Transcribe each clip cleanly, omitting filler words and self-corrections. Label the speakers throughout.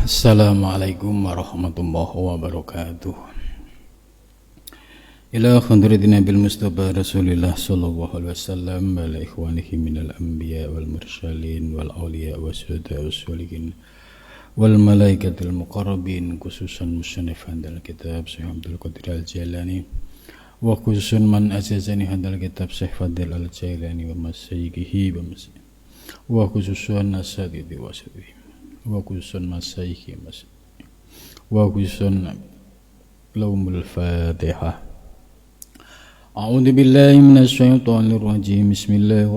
Speaker 1: Assalamualaikum warahmatullahi wabarakatuh. Ila khandiratina bil Mustafa Rasulillah sallallahu alaihi wasallam wa ala ikhwanihi minal anbiya wal mursalin wal awliya wasyuhada wassolihin wal malaikatil muqarrabin, khususan musannif handal kitab Syekh Abdul Qadir Al-Jailani wa khususan man azazani handal kitab Syekh Fadil Al-Jailani wa masyayikhi wa khususan asatidhi wa asatidhi wa khususan masyayikhi wa khususan laumul fatihah. A'udzu billahi minasy syaithanir rajim. Bismillahir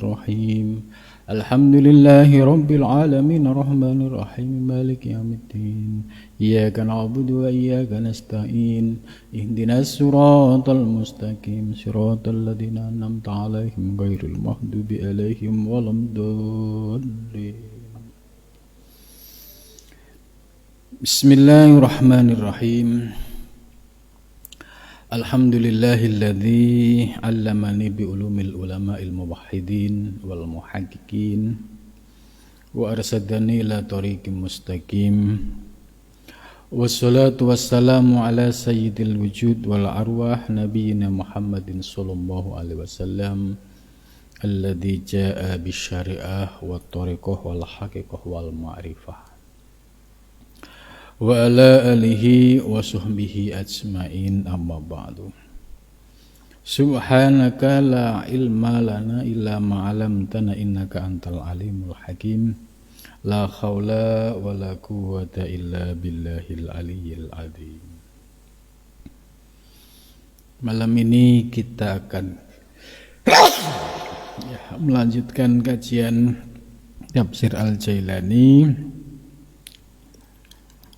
Speaker 1: rahim. Alhamdulillahi rabbil alamin arrahmanir rahim maliki yaumiddin. Iyyaka na'budu wa iyyaka nasta'in. Ihdinas siratal mustaqim. Siratal ladzina an'amta 'alaihim ghairil maghdubi 'alaihim waladdallin. Bismillahirrahmanirrahim. Alhamdulillahilladzi 'allamani bi ulumil ulama'il muwahhidin wal muhaqqiqin wa arsadani ila tariqim mustaqim. Wassalatu wassalamu ala sayyidil wujud wal arwah nabiyyina Muhammadin sallallahu alaihi wasallam alladzi jaa'a bisyari'ah wat tariqah wal haqiqah wal ma'rifah. Wa ala alihi wa sahbihi ajma'in, amma ba'du. Subhanaka la ilma lana illa ma 'allamtana innaka antal alimul hakim. La haula wa la quwwata illa billahil aliyyil azim. Malam ini kita akan melanjutkan kajian Tafsir Al-Jailani,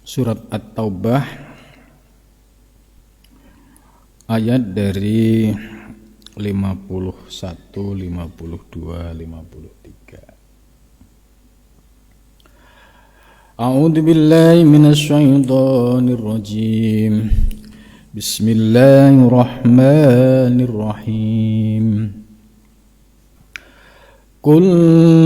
Speaker 1: Surat At-Taubah, ayat dari 51, 52, 53. A'udzu billahi minasy syaithanir rajim. Bismillahirrahmanirrahim. Qul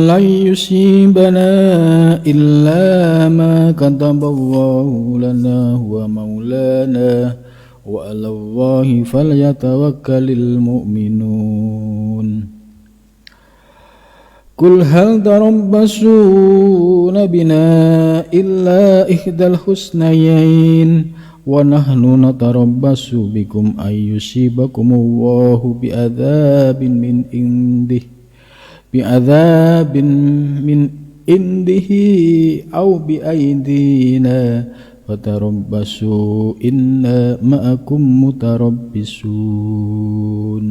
Speaker 1: lan yusibana illa ma kataballahu lana huwa maulana wa 'alallahi falyatawakkalul mu'minun. Qul hal tarabbasuna bina illa ihdal husnayain wa nahnu natarabbasu bikum ayyusibakumullahu bi'adzabin min indihi aw bi aidina fatarabbasu inna ma'akum mutarabbisun.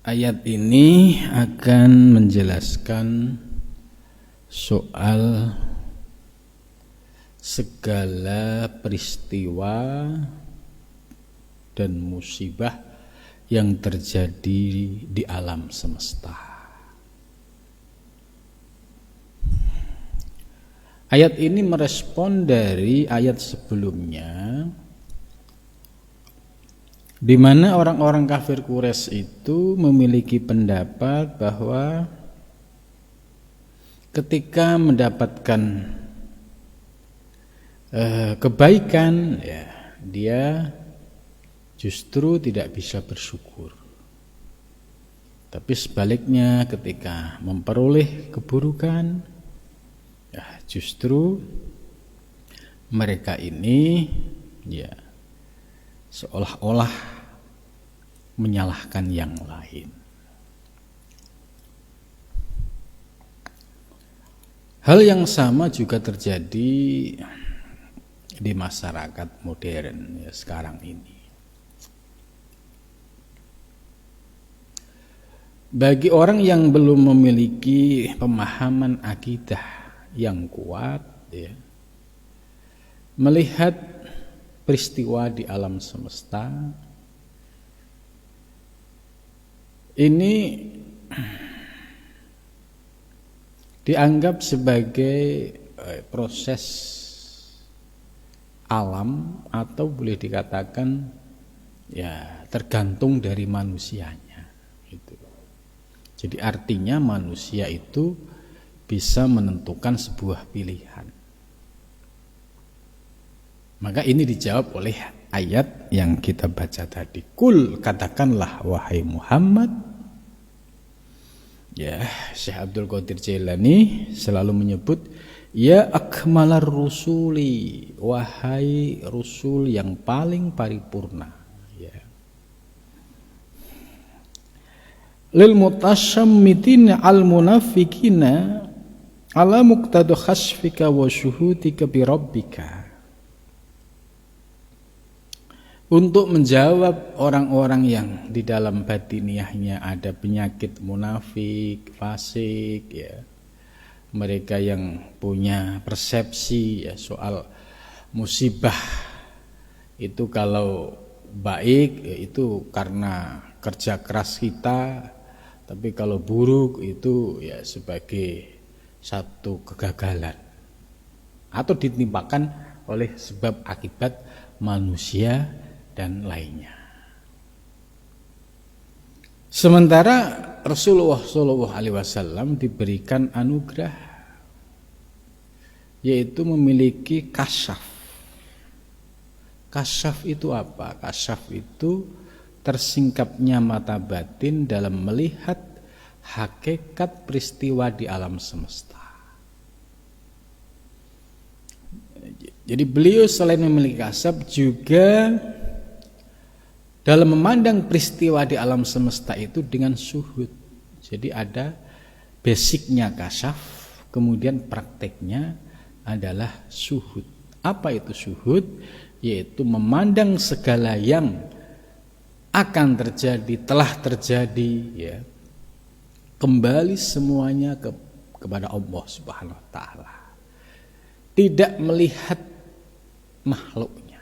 Speaker 1: Ayat ini akan menjelaskan soal segala peristiwa dan musibah yang terjadi di alam semesta. Ayat ini merespon dari ayat sebelumnya, di mana orang-orang kafir Quraisy itu memiliki pendapat bahwa ketika mendapatkan kebaikan, ya, dia justru tidak bisa bersyukur. Tapi sebaliknya ketika memperoleh keburukan, ya, justru mereka ini, ya, seolah-olah menyalahkan yang lain. Hal yang sama juga terjadi di masyarakat modern, ya, sekarang ini. Bagi orang yang belum memiliki pemahaman akidah yang kuat, ya, melihat peristiwa di alam semesta ini dianggap sebagai proses alam, atau boleh dikatakan ya tergantung dari manusianya. Itu. Jadi artinya manusia itu bisa menentukan sebuah pilihan. Maka ini dijawab oleh ayat yang kita baca tadi. Kul, katakanlah wahai Muhammad. Ya, Syekh Abdul Qadir Jailani selalu menyebut ya akmalar rusuli, wahai rusul yang paling paripurna. Ya. Lil mutashammitina al munafikina ala muqtadu khasfika wa syuhudika bi rabbika. Untuk menjawab orang-orang yang di dalam batiniahnya ada penyakit munafik, fasik, ya. Mereka yang punya persepsi ya, soal musibah itu kalau baik ya, itu karena kerja keras kita, tapi kalau buruk itu ya sebagai satu kegagalan atau ditimpakan oleh sebab akibat manusia dan lainnya. Sementara Rasulullah SAW diberikan anugerah, yaitu memiliki kasyaf. Kasyaf itu apa? Kasyaf itu tersingkapnya mata batin dalam melihat hakikat peristiwa di alam semesta. Jadi beliau selain memiliki kasyaf juga dalam memandang peristiwa di alam semesta itu dengan syuhud. Jadi ada basicnya kasyaf, kemudian prakteknya adalah syuhud. Apa itu syuhud? Yaitu memandang segala yang akan terjadi, telah terjadi, ya, kembali semuanya kepada Allah Subhanahu wa taala. Tidak melihat makhluknya.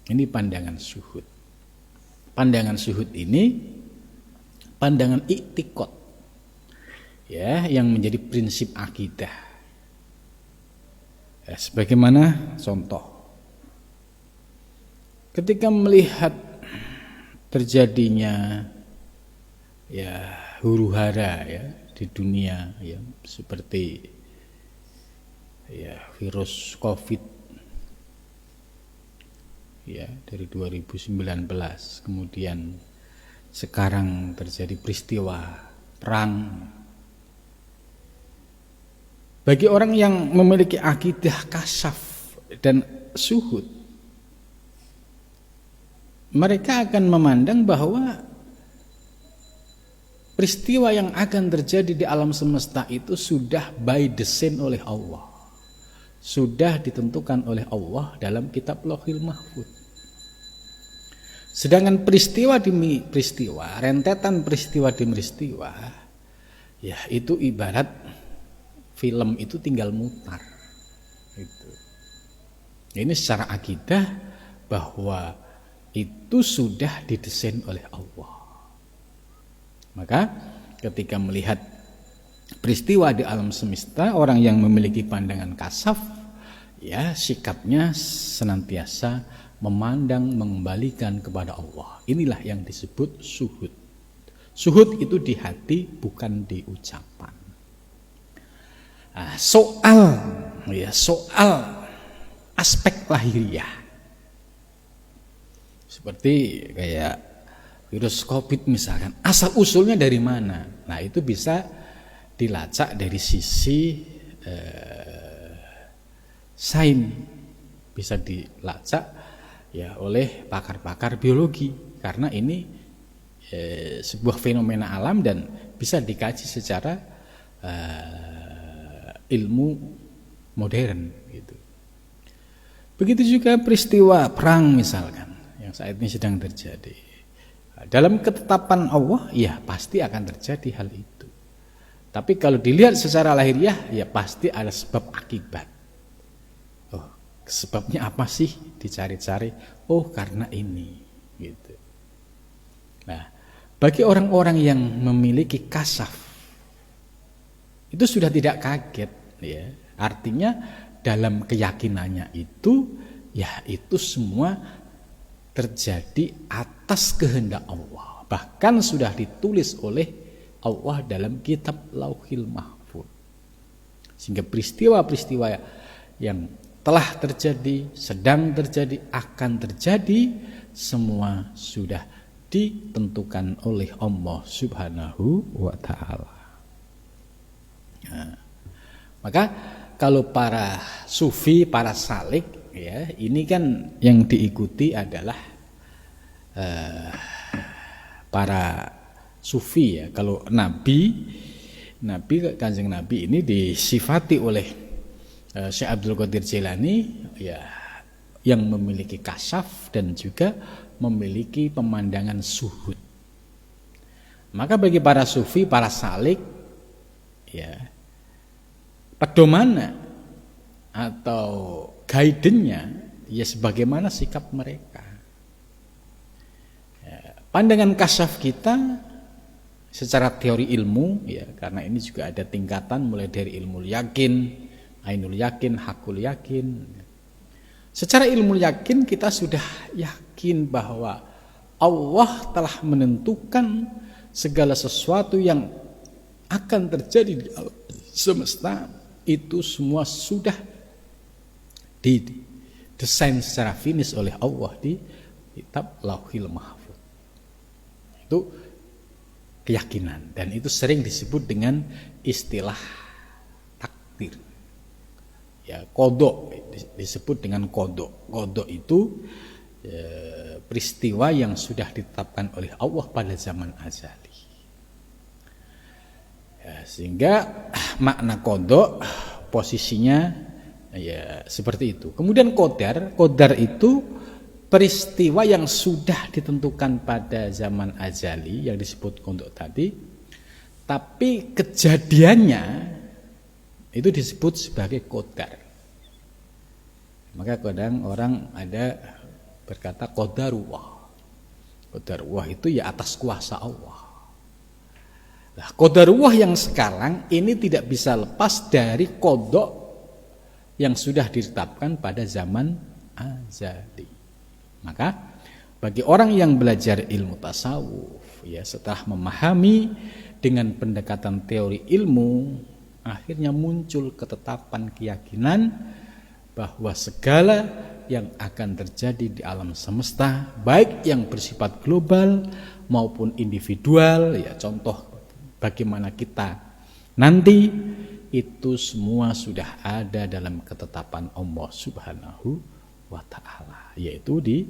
Speaker 1: Ini pandangan syuhud. Pandangan syuhud ini pandangan i'tiqad, ya, yang menjadi prinsip akidah. Ya, sebagaimana contoh, ketika melihat terjadinya ya huru-hara ya di dunia, ya, seperti ya virus COVID ya dari 2019, kemudian sekarang terjadi peristiwa perang. Bagi orang yang memiliki akidah kasyaf dan syuhud, mereka akan memandang bahwa peristiwa yang akan terjadi di alam semesta itu sudah by design oleh Allah, sudah ditentukan oleh Allah dalam kitab Lauhil Mahfuz. Sedangkan peristiwa demi peristiwa, rentetan peristiwa demi peristiwa, ya itu ibarat film itu tinggal mutar. Itu. Ini secara akidah bahwa itu sudah didesain oleh Allah. Maka ketika melihat peristiwa di alam semesta, orang yang memiliki pandangan kasyaf, ya sikapnya senantiasa memandang, mengembalikan kepada Allah. Inilah yang disebut syuhud. Syuhud itu di hati, bukan di ucapan. Nah, soal aspek lahiriah, seperti kayak virus COVID misalkan, asal usulnya dari mana? Nah, itu bisa dilacak dari sisi sains, bisa dilacak ya oleh pakar-pakar biologi, karena ini sebuah fenomena alam dan bisa dikaji secara ilmu modern gitu. Begitu juga peristiwa perang misalkan yang saat ini sedang terjadi. Dalam ketetapan Allah ya pasti akan terjadi hal itu. Tapi kalau dilihat secara lahiriah ya pasti ada sebab akibat. Sebabnya apa sih, dicari-cari, oh karena ini gitu. Nah, bagi orang-orang yang memiliki kasyaf itu sudah tidak kaget ya. Artinya dalam keyakinannya itu ya itu semua terjadi atas kehendak Allah. Bahkan sudah ditulis oleh Allah dalam kitab Lauhil Mahfuz. Sehingga peristiwa-peristiwa yang telah terjadi, sedang terjadi, akan terjadi, semua sudah ditentukan oleh Allah Subhanahu wa ta'ala. Nah, maka kalau para sufi, para salik, ya, ini kan yang diikuti adalah para sufi, ya. Kalau Kanjeng Nabi ini disifati oleh Syekh Abdul Qadir Jailani, ya, yang memiliki kasyaf dan juga memiliki pemandangan suhud. Maka bagi para sufi, para salik, ya, pedoman atau guidance-nya ya sebagaimana sikap mereka. Ya, pandangan kasyaf kita secara teori ilmu, ya, karena ini juga ada tingkatan mulai dari ilmu yakin, ainul yakin, hakul yakin. Secara ilmu yakin kita sudah yakin bahwa Allah telah menentukan segala sesuatu yang akan terjadi di alam semesta itu semua sudah didesain secara finish oleh Allah di kitab Lauhil Mahfuz. Itu keyakinan, dan itu sering disebut dengan istilah takdir. Ya, kodok disebut dengan kodok. Kodok itu peristiwa yang sudah ditetapkan oleh Allah pada zaman azali. Ya, sehingga makna kodok posisinya ya seperti itu. Kemudian kodar itu peristiwa yang sudah ditentukan pada zaman azali yang disebut kodok tadi, tapi kejadiannya itu disebut sebagai kodar. Maka kadang orang ada berkata qadarullah. Qadarullah itu ya atas kuasa Allah. Nah, qadarullah yang sekarang ini tidak bisa lepas dari qada yang sudah ditetapkan pada zaman azali. Maka bagi orang yang belajar ilmu tasawuf, ya, setelah memahami dengan pendekatan teori ilmu, akhirnya muncul ketetapan keyakinan bahwa segala yang akan terjadi di alam semesta, baik yang bersifat global maupun individual, ya, contoh bagaimana kita nanti, itu semua sudah ada dalam ketetapan Allah Subhanahu wa ta'ala, yaitu di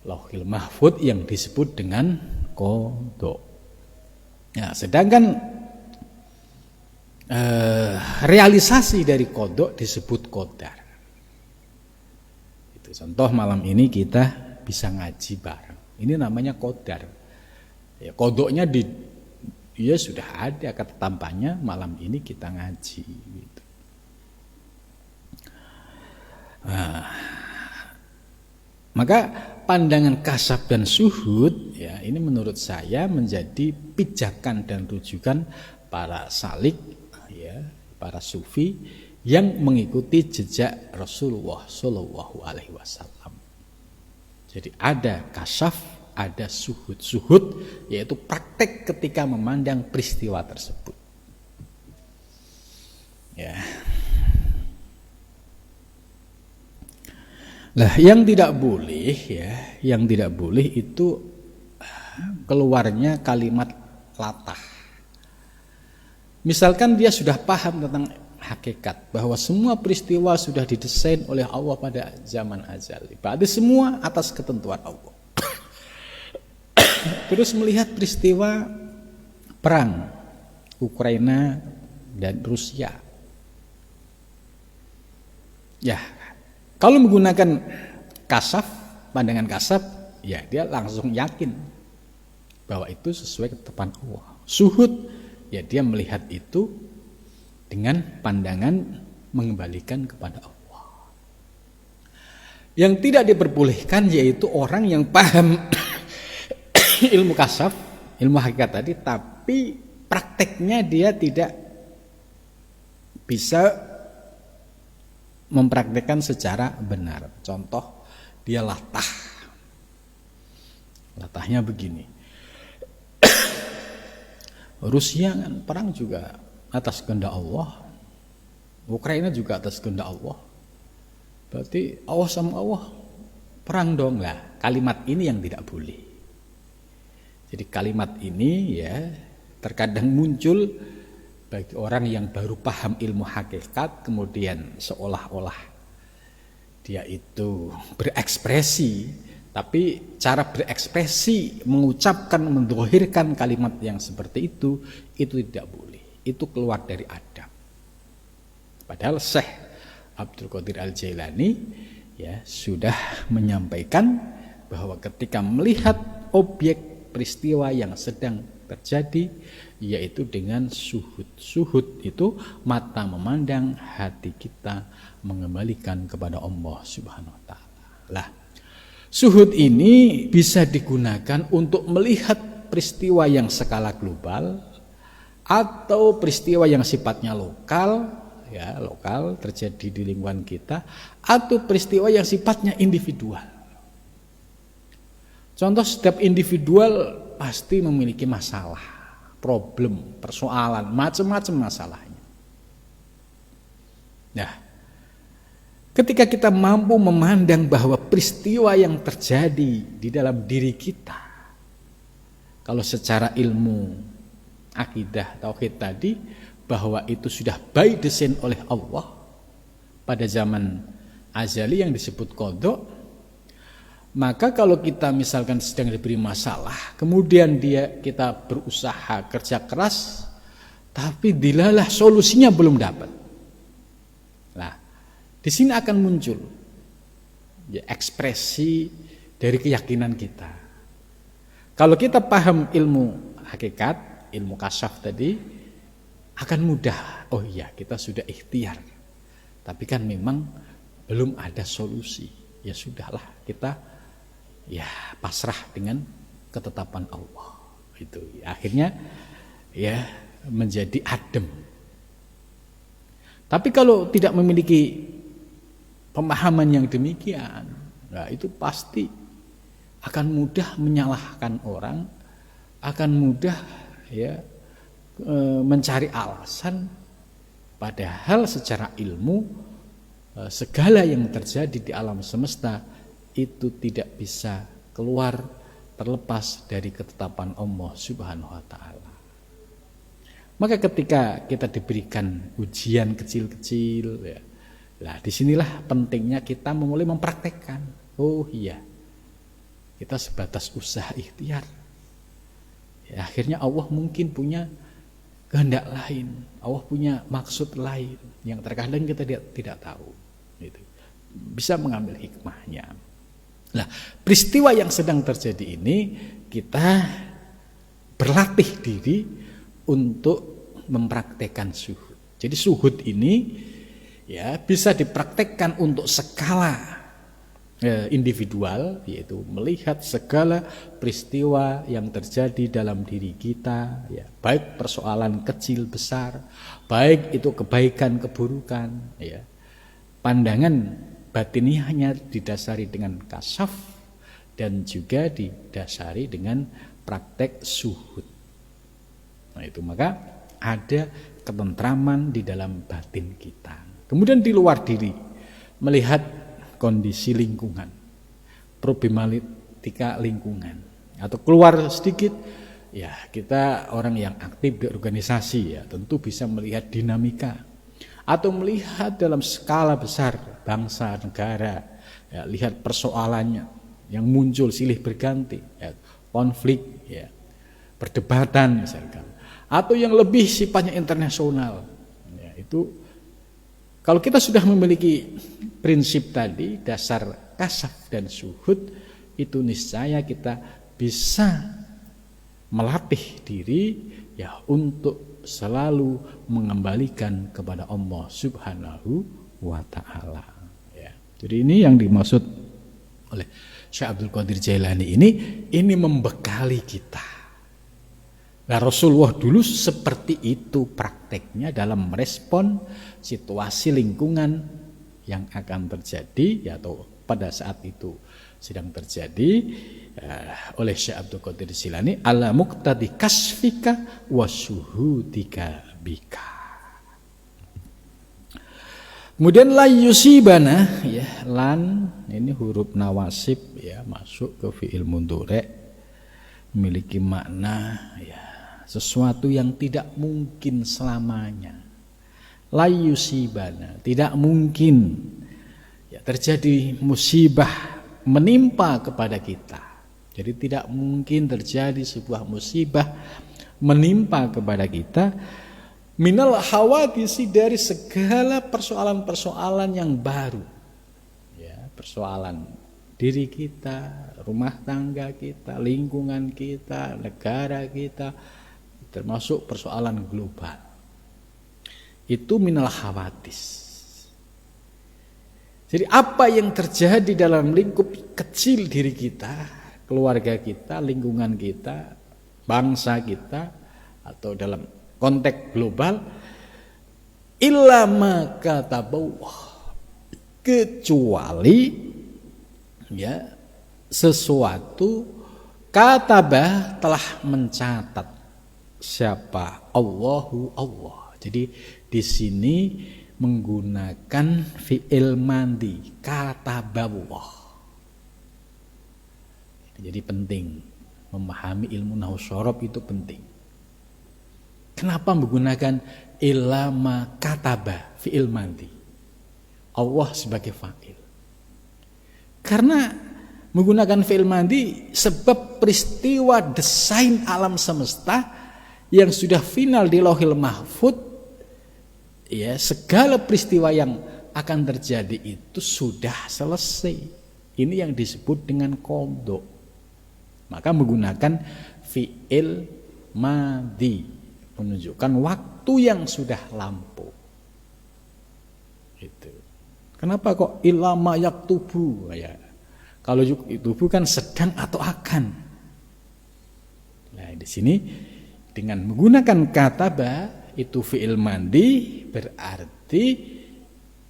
Speaker 1: Lauhil Mahfuz yang disebut dengan qada. Nah, sedangkan realisasi dari qada disebut qadar. Itu contoh malam ini kita bisa ngaji bareng. Ini namanya qadar. Ya, qadanya dia sudah ada ketetapannya, malam ini kita ngaji gitu. Nah, maka pandangan kasab dan suhud, ya, ini menurut saya menjadi pijakan dan rujukan para salik, ya, para sufi yang mengikuti jejak Rasulullah Shallallahu Alaihi Wasallam. Jadi ada kasaf, ada suhud. Suhud yaitu praktek ketika memandang peristiwa tersebut. Ya. Lah, yang tidak boleh, ya, yang tidak boleh itu keluarnya kalimat latah. Misalkan dia sudah paham tentang hakikat bahwa semua peristiwa sudah didesain oleh Allah pada zaman azali, berarti semua atas ketentuan Allah. Terus melihat peristiwa perang Ukraina dan Rusia, ya, kalau menggunakan kasaf, pandangan kasaf, ya dia langsung yakin bahwa itu sesuai ketetapan Allah. Suhud, ya dia melihat itu dengan pandangan mengembalikan kepada Allah. Yang tidak diperbolehkan yaitu orang yang paham ilmu kasaf, ilmu hakikat tadi, tapi prakteknya dia tidak bisa mempraktekkan secara benar. Contoh, dia latah. Latahnya begini. Rusia kan perang juga atas kehendak Allah. Ukraina juga atas kehendak Allah. Berarti Allah sama Allah perang dong lah. Kalimat ini yang tidak boleh. Jadi kalimat ini ya terkadang muncul bagi orang yang baru paham ilmu hakikat, kemudian seolah-olah dia itu berekspresi, tapi cara berekspresi mengucapkan, mendohirkan kalimat yang seperti itu tidak boleh. Itu keluar dari adab. Padahal Syekh Abdul Qadir Al-Jailani ya sudah menyampaikan bahwa ketika melihat objek peristiwa yang sedang terjadi, yaitu dengan suhud. Suhud itu mata memandang, hati kita mengembalikan kepada Allah Subhanahu wa taala. Lah, suhud ini bisa digunakan untuk melihat peristiwa yang skala global atau peristiwa yang sifatnya lokal, ya, lokal terjadi di lingkungan kita, atau peristiwa yang sifatnya individual. Contoh, setiap individual pasti memiliki masalah, problem, persoalan, macam-macam masalahnya. Nah, ketika kita mampu memandang bahwa peristiwa yang terjadi di dalam diri kita, kalau secara ilmu akidah tauhid tadi, bahwa itu sudah by design oleh Allah pada zaman azali yang disebut qadha, maka kalau kita misalkan sedang diberi masalah, kemudian kita berusaha kerja keras, tapi dilalah solusinya belum dapat. Nah, di sini akan muncul ya, ekspresi dari keyakinan kita. Kalau kita paham ilmu hakikat, ilmu kasyaf tadi, akan mudah. Oh iya, kita sudah ikhtiar, tapi kan memang belum ada solusi. Ya sudahlah, kita ya pasrah dengan ketetapan Allah. Itu akhirnya ya menjadi adem. Tapi kalau tidak memiliki pemahaman yang demikian, nah itu pasti akan mudah menyalahkan orang, akan mudah ya mencari alasan, padahal secara ilmu segala yang terjadi di alam semesta itu tidak bisa keluar terlepas dari ketetapan Allah Subhanahu wa taala. Maka ketika kita diberikan ujian kecil-kecil ya, nah disinilah pentingnya kita mulai mempraktekkan. Oh iya, kita sebatas usaha ikhtiar. Ya, akhirnya Allah mungkin punya kehendak lain, Allah punya maksud lain yang terkadang kita tidak tahu. Gitu. Bisa mengambil hikmahnya. Nah, peristiwa yang sedang terjadi ini kita berlatih diri untuk mempraktekkan suhud. Jadi suhud ini ya bisa dipraktekkan untuk skala individual, yaitu melihat segala peristiwa yang terjadi dalam diri kita, ya, baik persoalan kecil besar, baik itu kebaikan keburukan, ya. Pandangan batiniahnya didasari dengan kasyaf dan juga didasari dengan praktek suhud. Nah itu, maka ada ketentraman di dalam batin kita. Kemudian di luar diri, melihat kondisi lingkungan, problematika lingkungan, atau keluar sedikit, ya kita orang yang aktif di organisasi ya tentu bisa melihat dinamika, atau melihat dalam skala besar bangsa negara, ya, lihat persoalannya yang muncul silih berganti, ya, konflik, ya, perdebatan misalkan, atau yang lebih sifatnya internasional. Ya, itu kalau kita sudah memiliki prinsip tadi, dasar kasyaf dan suhud, itu niscaya kita bisa melatih diri ya untuk selalu mengembalikan kepada Allah Subhanahu wa taala. Ya. Jadi ini yang dimaksud oleh Syekh Abdul Qadir Jailani ini membekali kita. Nah, Rasulullah dulu seperti itu prakteknya dalam merespon situasi lingkungan yang akan terjadi, ya, atau pada saat itu sedang terjadi oleh Syekh Abdul Qadir Jilani ala muqtadi kasfika wa syuhudika bika. Kemudian la yusibana, ya, lan ini huruf nawasib, ya, masuk ke fi'il mudhari, memiliki makna, ya, sesuatu yang tidak mungkin selamanya. La yusibana, tidak mungkin, ya, terjadi musibah menimpa kepada kita. Jadi tidak mungkin terjadi sebuah musibah menimpa kepada kita minal hawadisi, dari segala persoalan-persoalan yang baru, ya, persoalan diri kita, rumah tangga kita, lingkungan kita, negara kita, termasuk persoalan global. Itu minal hawadis. Jadi apa yang terjadi dalam lingkup kecil diri kita, keluarga kita, lingkungan kita, bangsa kita, atau dalam konteks global, illa ma katabawah, kecuali, ya, sesuatu katabah telah mencatat siapa Allahu Allah. Jadi di sini menggunakan fi'il mandi katabawah. Jadi penting memahami ilmu nahwu syarab, itu penting. Kenapa menggunakan ilama kataba fi'il mandi, Allah sebagai fa'il? Karena menggunakan fi'il mandi sebab peristiwa desain alam semesta yang sudah final di Lauhil Mahfud, ya, segala peristiwa yang akan terjadi itu sudah selesai. Ini yang disebut dengan qadha. Maka menggunakan fi'il madi, menunjukkan waktu yang sudah lampau. Itu. Kenapa kok ilama yaktubu? Ya. Kalau yaktubu kan sedang atau akan. Nah, di sini dengan menggunakan kataba, itu fi'il mandi, berarti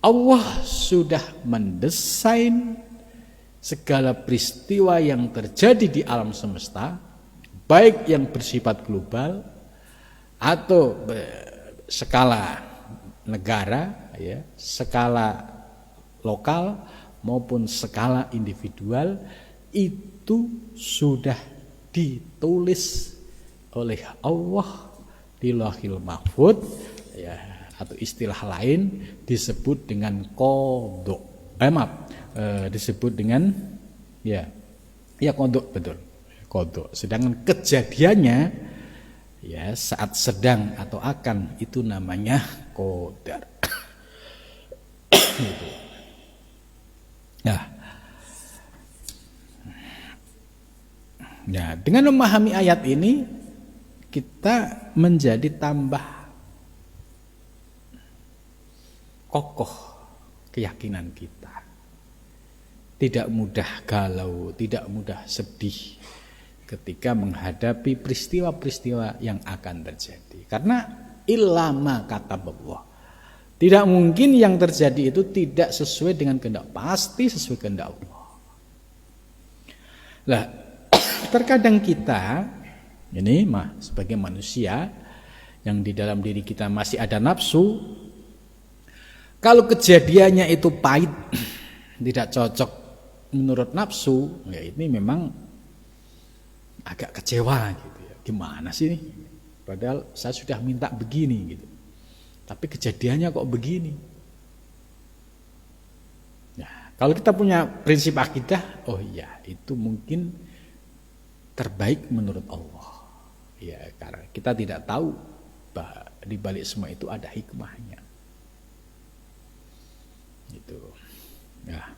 Speaker 1: Allah sudah mendesain segala peristiwa yang terjadi di alam semesta, baik yang bersifat global atau skala negara, ya, skala lokal maupun skala individual, itu sudah ditulis oleh Allah di Lauhil Mahfud, ya, atau istilah lain disebut dengan qadha. Disebut dengan, ya qadha, betul, qadha. Sedangkan kejadiannya, ya, saat sedang atau akan, itu namanya qadar. Nah, dengan memahami ayat ini kita menjadi tambah kokoh keyakinan kita. Tidak mudah galau, tidak mudah sedih ketika menghadapi peristiwa-peristiwa yang akan terjadi. Karena ilama kataballah, tidak mungkin yang terjadi itu tidak sesuai dengan kehendak, pasti sesuai kehendak Allah. Lah, terkadang kita ini sebagai manusia yang di dalam diri kita masih ada nafsu, kalau kejadiannya itu pahit, tidak cocok menurut nafsu, ya ini memang agak kecewa gitu ya. Gimana sih ini? Padahal saya sudah minta begini gitu. Tapi kejadiannya kok begini. Nah, kalau kita punya prinsip akidah, oh iya, itu mungkin terbaik menurut Allah. Ya, karena kita tidak tahu bahwa di balik semua itu ada hikmahnya. Gitu. Nah,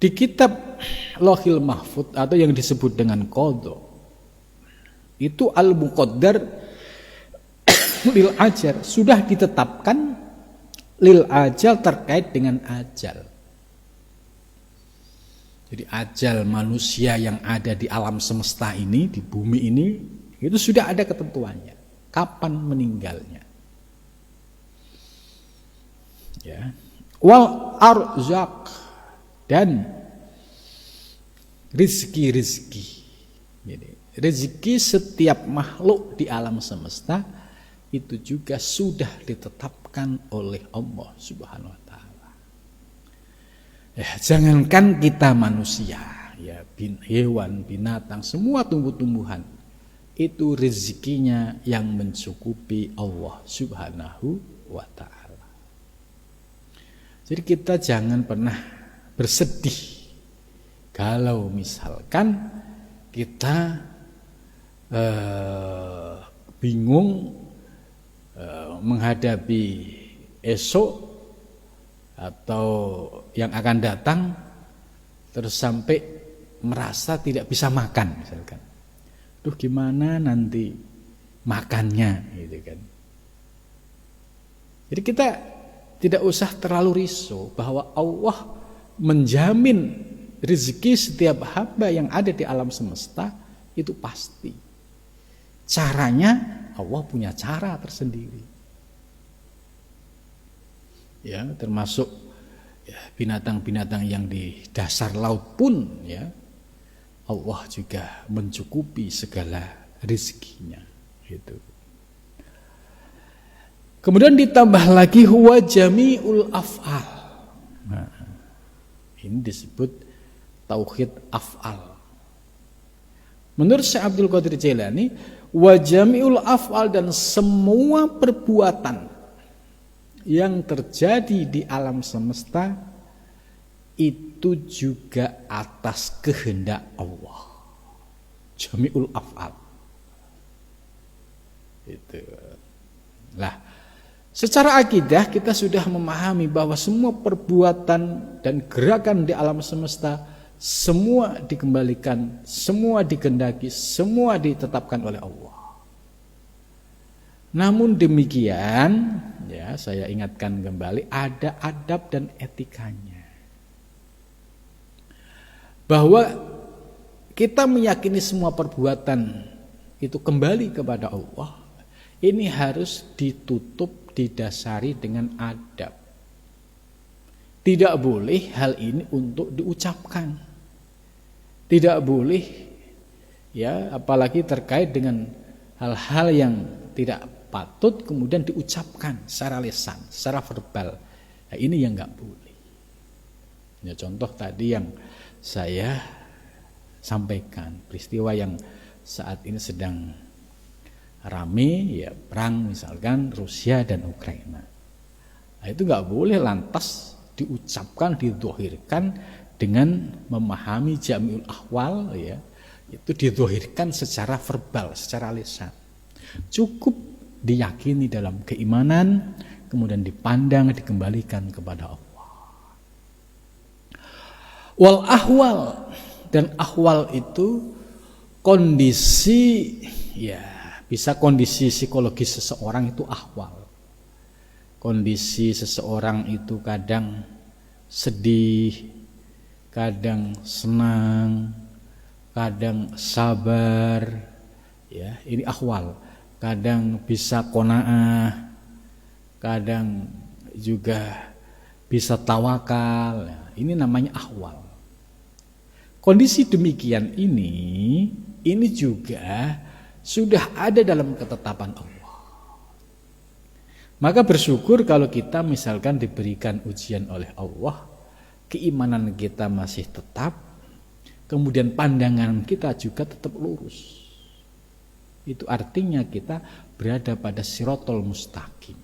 Speaker 1: di kitab Lauhil Mahfud atau yang disebut dengan qadha, itu al-muqaddar lil ajal, sudah ditetapkan lil ajal, terkait dengan ajal. Jadi ajal manusia yang ada di alam semesta ini, di bumi ini, itu sudah ada ketentuannya, kapan meninggalnya. Ya. Wal arzaq, dan rizki-rizki. Jadi, rezeki setiap makhluk di alam semesta itu juga sudah ditetapkan oleh Allah Subhanahu wa taala. Ya, jangankan kita manusia, ya, hewan, binatang, semua tumbuh-tumbuhan itu rezekinya yang mencukupi Allah Subhanahu wa taala. Jadi kita jangan pernah bersedih kalau misalkan kita bingung menghadapi esok atau yang akan datang, terus sampai merasa tidak bisa makan misalkan. Duh, gimana nanti makannya gitu kan. Jadi kita tidak usah terlalu risau bahwa Allah menjamin rezeki setiap hamba yang ada di alam semesta itu pasti. Caranya Allah punya cara tersendiri. Ya, termasuk ya, binatang-binatang yang di dasar laut pun ya Allah juga mencukupi segala rezekinya gitu. Kemudian ditambah lagi huwa jami'ul af'al. Nah, ini disebut tauhid af'al. Menurut Syekh Abdul Qadir Jailani, wa jami'ul af'al, dan semua perbuatan yang terjadi di alam semesta itu juga atas kehendak Allah. Jami'ul af'al. Itu. Lah, secara akidah kita sudah memahami bahwa semua perbuatan dan gerakan di alam semesta semua dikembalikan, semua dikehendaki, semua ditetapkan oleh Allah. Namun demikian, ya saya ingatkan kembali, ada adab dan etikanya. Bahwa kita meyakini semua perbuatan itu kembali kepada Allah, ini harus ditutup, didasari dengan adab. Tidak boleh hal ini untuk diucapkan. Tidak boleh ya, apalagi terkait dengan hal-hal yang tidak patut kemudian diucapkan secara lisan, secara verbal. Nah, ini yang enggak boleh. Ya, contoh tadi yang saya sampaikan, peristiwa yang saat ini sedang rame ya, perang misalkan Rusia dan Ukraina. Nah, itu enggak boleh lantas diucapkan, didzohirkan dengan memahami jami'ul ahwal ya, itu didzohirkan secara verbal, secara lisan. Cukup diyakini dalam keimanan, kemudian dipandang, dikembalikan kepada Allah. Wal ahwal, dan ahwal itu kondisi ya, bisa kondisi psikologis seseorang itu ahwal. Kondisi seseorang itu kadang sedih, kadang senang, kadang sabar, ya ini ahwal. Kadang bisa qanaah, kadang juga bisa tawakal. Ya, ini namanya ahwal. Kondisi demikian ini juga sudah ada dalam ketetapan Allah. Maka bersyukur kalau kita misalkan diberikan ujian oleh Allah, keimanan kita masih tetap, kemudian pandangan kita juga tetap lurus. Itu artinya kita berada pada sirotol mustaqim.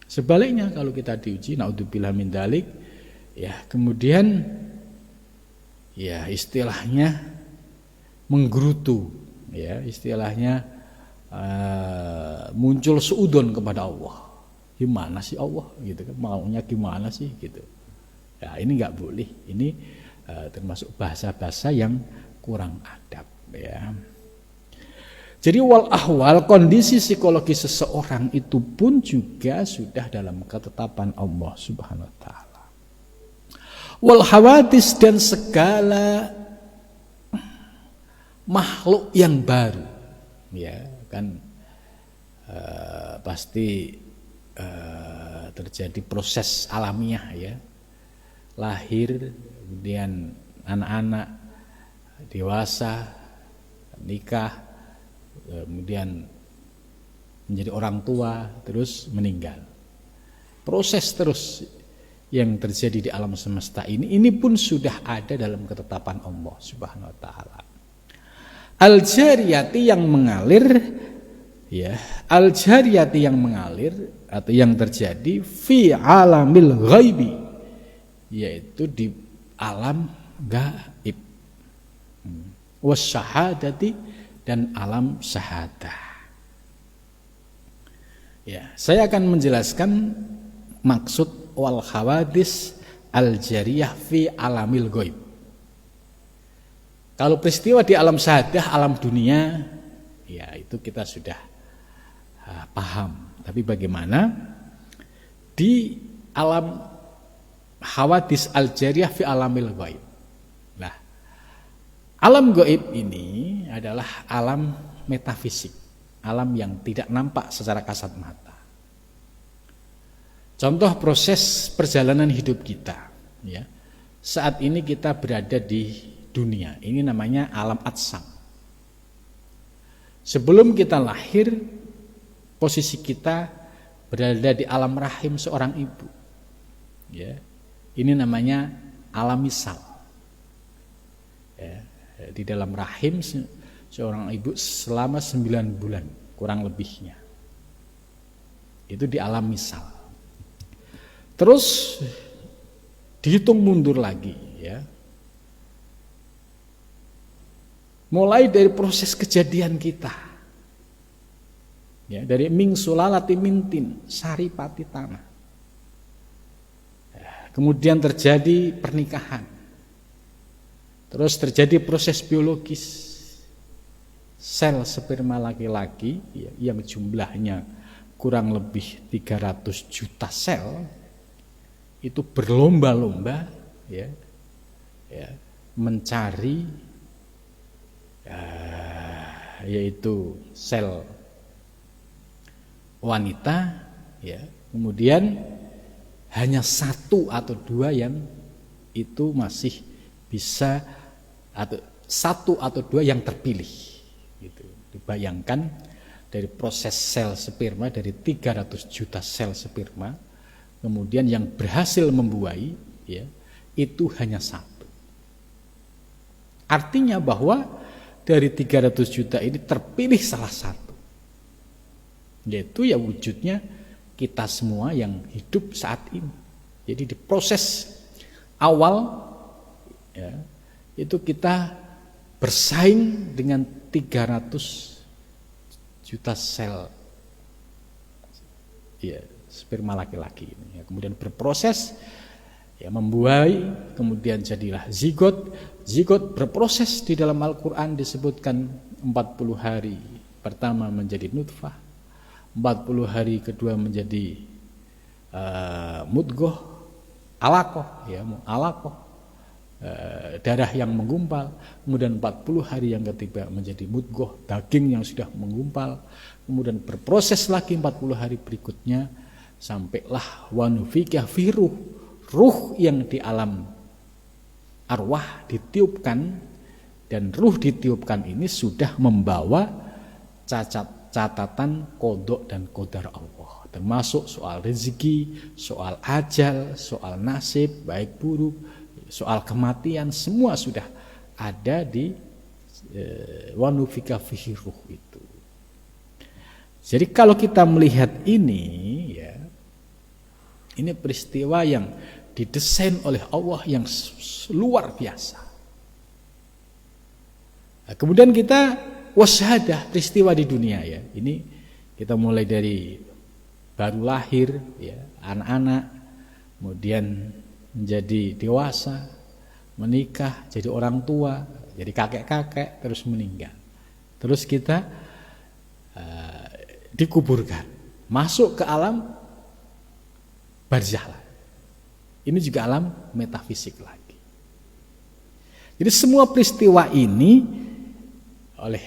Speaker 1: Sebaliknya kalau kita diuji, naudzubillah min dzalik, ya kemudian ya istilahnya menggerutu, ya istilahnya muncul suudon kepada Allah. Gimana sih Allah gitu kan, maunya gimana sih gitu. Ya ini nggak boleh, ini termasuk bahasa-bahasa yang kurang adab ya. Jadi wal ahwal, kondisi psikologis seseorang itu pun juga sudah dalam ketetapan Allah Subhanahu wa taala. Wal hawadis, dan segala makhluk yang baru. Ya, kan pasti terjadi proses alamiah ya, lahir, kemudian anak-anak, dewasa, nikah, kemudian menjadi orang tua, terus meninggal. Proses terus yang terjadi di alam semesta ini pun sudah ada dalam ketetapan Allah Subhanahu wa taala. Al-jariyati yang mengalir ya, al-jariyati yang mengalir atau yang terjadi fi alamil ghaibi, yaitu di alam gaib, wasyahadati dan alam syahadah. Ya, saya akan menjelaskan maksud wal hawadis al jariyah fi alamil ghaib. Kalau peristiwa di alam syahadah, alam dunia, ya itu kita sudah paham. Tapi bagaimana di alam hawadis al jariyah fi alamil ghaib? Nah, alam ghaib ini adalah alam metafisik, alam yang tidak nampak secara kasat mata. Contoh proses perjalanan hidup kita ya. Saat ini kita berada di dunia, ini namanya alam atsam. Sebelum kita lahir, posisi kita berada di alam rahim seorang ibu ya. Ini namanya alam misal ya. Di dalam rahim seorang ibu selama 9 bulan kurang lebihnya. Itu di alam misal. Terus dihitung mundur lagi ya. Mulai dari proses kejadian kita. Ya, dari ming sulalati mintin, saripati tanah. Kemudian terjadi pernikahan. Terus terjadi proses biologis. Sel sperma laki-laki ya, yang jumlahnya kurang lebih 300 juta sel itu berlomba-lomba ya, mencari yaitu sel wanita ya. Kemudian hanya 1 atau 2 yang itu masih bisa, atau 1 atau 2 yang terpilih gitu. Dibayangkan dari proses sel sperma, dari 300 juta sel sperma, kemudian yang berhasil membuahi ya, itu hanya 1. Artinya bahwa dari 300 juta ini terpilih salah 1, yaitu ya wujudnya kita semua yang hidup saat ini. Jadi di proses awal ya, itu kita bersaing dengan 300 juta sel ya, sperma laki-laki ini ya, kemudian berproses ya, membuahi, kemudian jadilah zigot. Zigot berproses di dalam Al-Quran disebutkan 40 hari pertama menjadi nutfah, 40 hari kedua menjadi mudghah, alaqah ya, alaqah, darah yang menggumpal, kemudian 40 hari yang ketiga menjadi mudghah, daging yang sudah menggumpal, kemudian berproses lagi 40 hari berikutnya sampailah wanufikah fi ruh yang di alam arwah ditiupkan, dan ruh ditiupkan ini sudah membawa catatan kodok dan qadar Allah, termasuk soal rezeki, soal ajal, soal nasib baik buruk, soal kematian, semua sudah ada di wanufikah fi ruh itu. Jadi kalau kita melihat ini ya, ini peristiwa yang didesain oleh Allah yang luar biasa. Nah, kemudian kita wasyahadah, peristiwa di dunia ya. Ini kita mulai dari baru lahir ya, anak-anak, kemudian menjadi dewasa, menikah, jadi orang tua, jadi kakek-kakek, terus meninggal. Terus kita dikuburkan, masuk ke alam barzah. Ini juga alam metafisik lagi. Jadi semua peristiwa ini oleh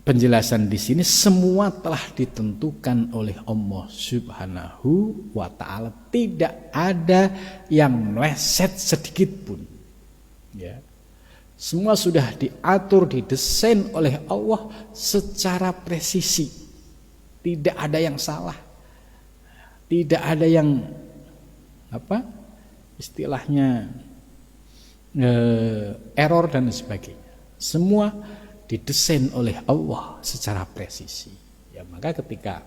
Speaker 2: penjelasan di sini semua telah ditentukan oleh Allah Subhanahu wa taala, tidak ada yang meleset sedikit pun. Ya. Semua sudah diatur, didesain oleh Allah secara presisi. Tidak ada yang salah. Tidak ada yang istilahnya error dan sebagainya. Semua didesain oleh Allah secara presisi. Ya, maka ketika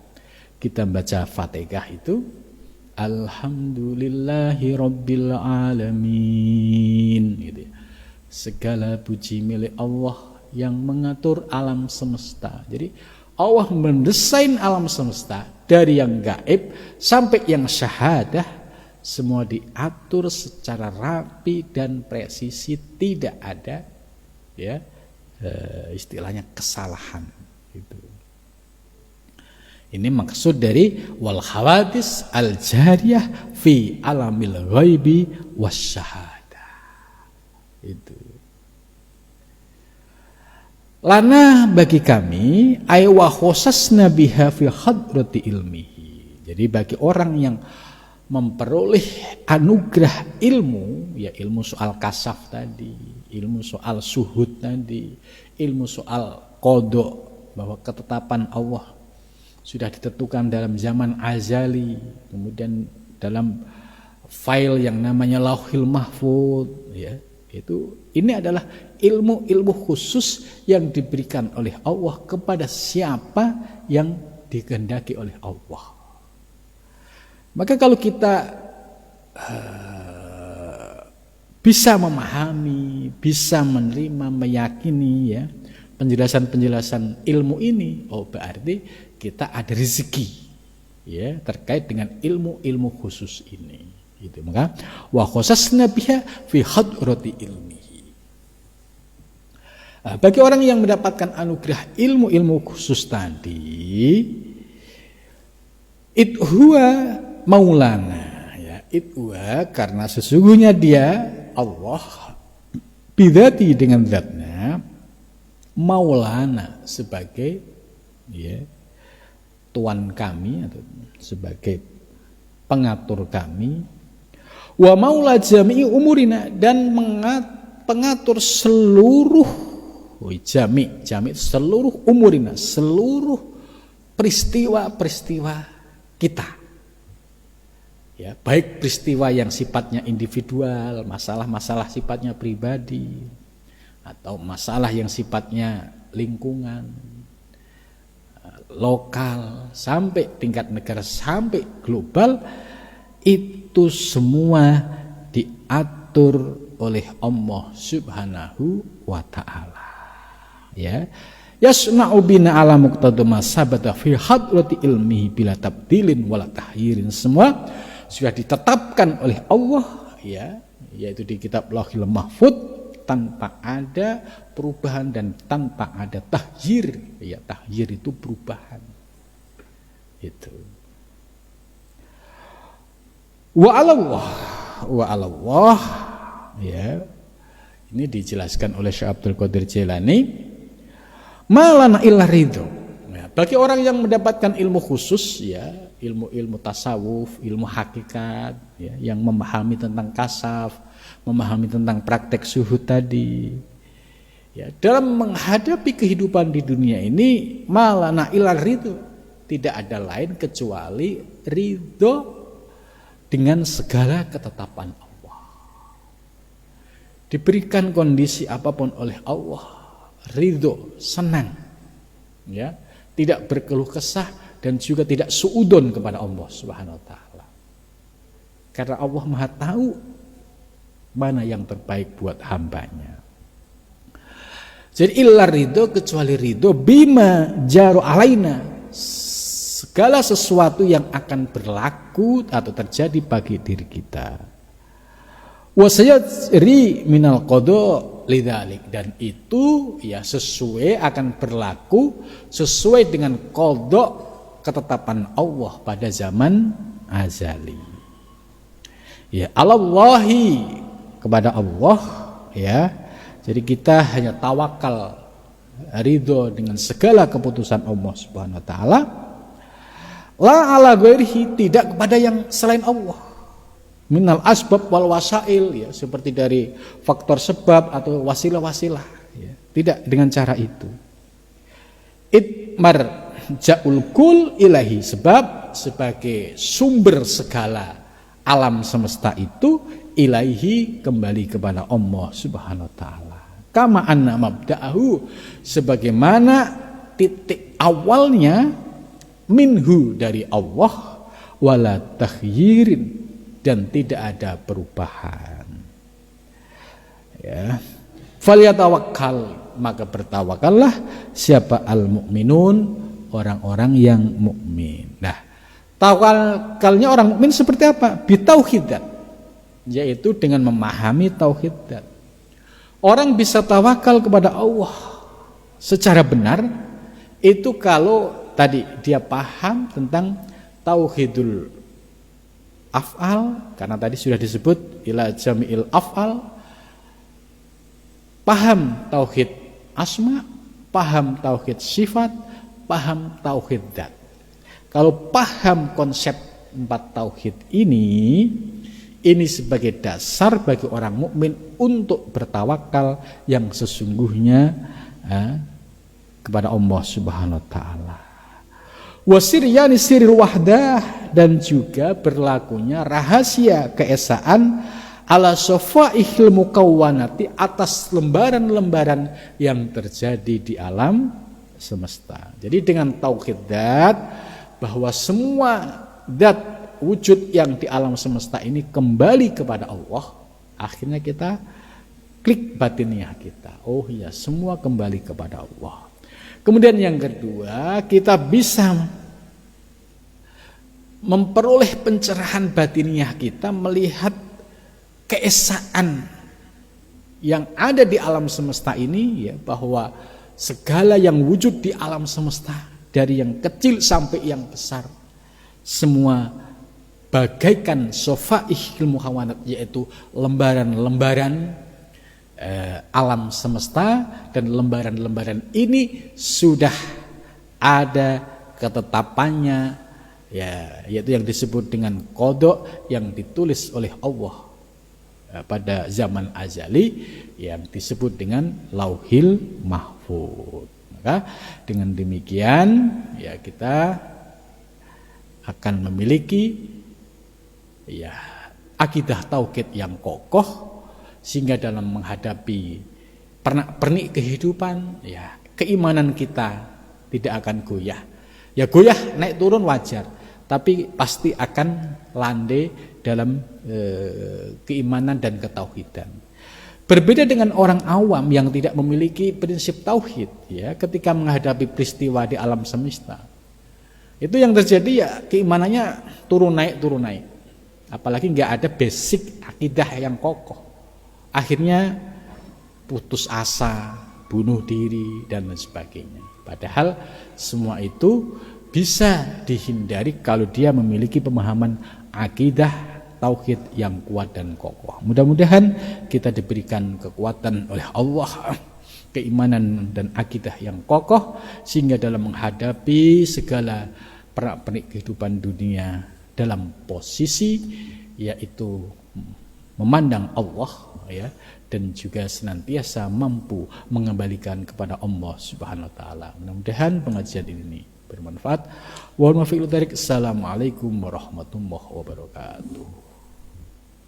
Speaker 2: kita baca Fatihah itu Alhamdulillahi Rabbil Alamin gitu ya. Segala puji milik Allah yang mengatur alam semesta. Jadi Allah mendesain alam semesta dari yang gaib sampai yang syahadah, semua diatur secara rapi dan presisi, tidak ada ya istilahnya kesalahan gitu. Ini maksud dari wal hawadis al jariyah fi alamil ghaibi wasyahadah. Itu. Lana bagi kami ay wa khosasna biha fi hadrati ilmihi. Jadi bagi orang yang memperoleh anugerah ilmu, ya ilmu soal kasaf tadi, ilmu soal suhud tadi, ilmu soal qada, bahwa ketetapan Allah sudah ditentukan dalam zaman azali, kemudian dalam file yang namanya Lauhil Mahfuz, ya. Ini adalah ilmu-ilmu khusus yang diberikan oleh Allah kepada siapa yang dikehendaki oleh Allah. Maka kalau kita bisa memahami, bisa menerima, meyakini ya penjelasan-penjelasan ilmu ini, berarti kita ada rezeki ya terkait dengan ilmu-ilmu khusus ini. Gitu. Maka wa khosasna biha fi hadrati ilmihi. Bagi orang yang mendapatkan anugerah ilmu-ilmu khusus tadi, huwa maulana ya, huwa karena sesungguhnya dia Allah bidzati dengan zatnya, maulana sebagai ya tuan kami atau sebagai pengatur kami, wa maula jami'i umurina dan pengatur seluruh jami seluruh umurina, seluruh peristiwa-peristiwa kita. Ya, baik peristiwa yang sifatnya individual, masalah-masalah sifatnya pribadi, atau masalah yang sifatnya lingkungan, lokal, sampai tingkat negara, sampai global, itu semua diatur oleh Allah Subhanahu wa taala. Ya. Yasna'u bina ala muqtadu ma sabata fi hadrati ilmihi bila tabdilin wala tahyirin. Semua sudah ditetapkan oleh Allah ya, yaitu di kitab Lauhil Mahfuz, tanpa ada perubahan dan tanpa ada tahyir. Ya, tahyir itu perubahan. Itu. Wa Allah ya. Ini dijelaskan oleh Syekh Abdul Qadir Jailani, malana illa ridho. Ya, bagi orang yang mendapatkan ilmu khusus ya, ilmu tasawuf, ilmu hakikat ya, yang memahami tentang kasaf, memahami tentang praktek suhud tadi. Ya, dalam menghadapi kehidupan di dunia ini, malana illa ridho, tidak ada lain kecuali ridho dengan segala ketetapan Allah. Diberikan kondisi apapun oleh Allah, ridho, senang, ya, tidak berkeluh kesah dan juga tidak suudon kepada Allah Subhanahu wa taala. Karena Allah Maha tahu mana yang terbaik buat hambanya. Jadi illa ridho, kecuali ridho bima jaru alaina, segala sesuatu yang akan berlaku atau terjadi bagi diri kita. Wa sayajri minal qada lidzalik, dan itu ya sesuai, akan berlaku sesuai dengan qada, ketetapan Allah pada zaman azali. Ya, Allahi, kepada Allah ya. Jadi kita hanya tawakal ridho dengan segala keputusan Allah Subhanahu wa taala, la ala ghairihi, tidak kepada yang selain Allah, minal asbab wal wasail, ya, seperti dari faktor sebab atau wasilah-wasilah, ya, tidak dengan cara itu. Itmar ja'ul kul ilahi, sebab sebagai sumber segala alam semesta itu ilahi, kembali kepada Allah Subhanahu wa taala. Kama anna mabda'ahu, sebagaimana titik awalnya minhu, dari Allah, wala takhyirin, dan tidak ada perubahan. Ya. Falyatawakkal, maka bertawakallah siapa al-mu'minun, orang-orang yang mukmin. Nah, tawakalnya orang mukmin seperti apa? Bitauhidat, yaitu dengan memahami tauhidat. Orang bisa tawakal kepada Allah secara benar itu kalau tadi dia paham tentang tauhidul af'al, karena tadi sudah disebut ila jami'il af'al, paham tauhid asma, paham tauhid sifat, paham tauhid dzat. Kalau paham konsep 4 tauhid ini sebagai dasar bagi orang mukmin untuk bertawakal yang sesungguhnya kepada Allah Subhanahu wa taala. Wasiryani siril wahdah, dan juga berlakunya rahasia keesaan ala sofaihil mukawwanati, atas lembaran-lembaran yang terjadi di alam semesta. Jadi dengan tauhid dzat, bahwa semua zat wujud yang di alam semesta ini kembali kepada Allah, akhirnya kita klik batiniah kita, oh iya, semua kembali kepada Allah. Kemudian yang kedua, kita bisa memperoleh pencerahan batiniah kita melihat keesaan yang ada di alam semesta ini, ya, bahwa segala yang wujud di alam semesta, dari yang kecil sampai yang besar, semua bagaikan sofaihil muhawanat, yaitu lembaran-lembaran alam semesta, dan lembaran-lembaran ini sudah ada ketetapannya, ya, yaitu yang disebut dengan qada, yang ditulis oleh Allah pada zaman azali, yang disebut dengan lauhil mahfuz. Maka dengan demikian, ya, kita akan memiliki, ya, akidah tauhid yang kokoh, sehingga dalam menghadapi pernak-pernik kehidupan, ya, keimanan kita tidak akan goyah. Ya, goyah naik turun wajar, tapi pasti akan landai dalam keimanan dan ketauhidan. Berbeda dengan orang awam yang tidak memiliki prinsip tauhid, ya, ketika menghadapi peristiwa di alam semesta, itu yang terjadi, ya, keimanannya turun naik, apalagi nggak ada basic akidah yang kokoh, akhirnya putus asa, bunuh diri, dan lain sebagainya. Padahal semua itu bisa dihindari kalau dia memiliki pemahaman akidah tauhid yang kuat dan kokoh. Mudah-mudahan kita diberikan kekuatan oleh Allah, keimanan dan akidah yang kokoh, sehingga dalam menghadapi segala pernak-pernik kehidupan dunia dalam posisi, yaitu memandang Allah, ya, dan juga senantiasa mampu mengembalikan kepada Allah Subhanahu wa taala. Mudah-mudahan pengajian ini bermanfaat. Assalamualaikum warahmatullahi wabarakatuh.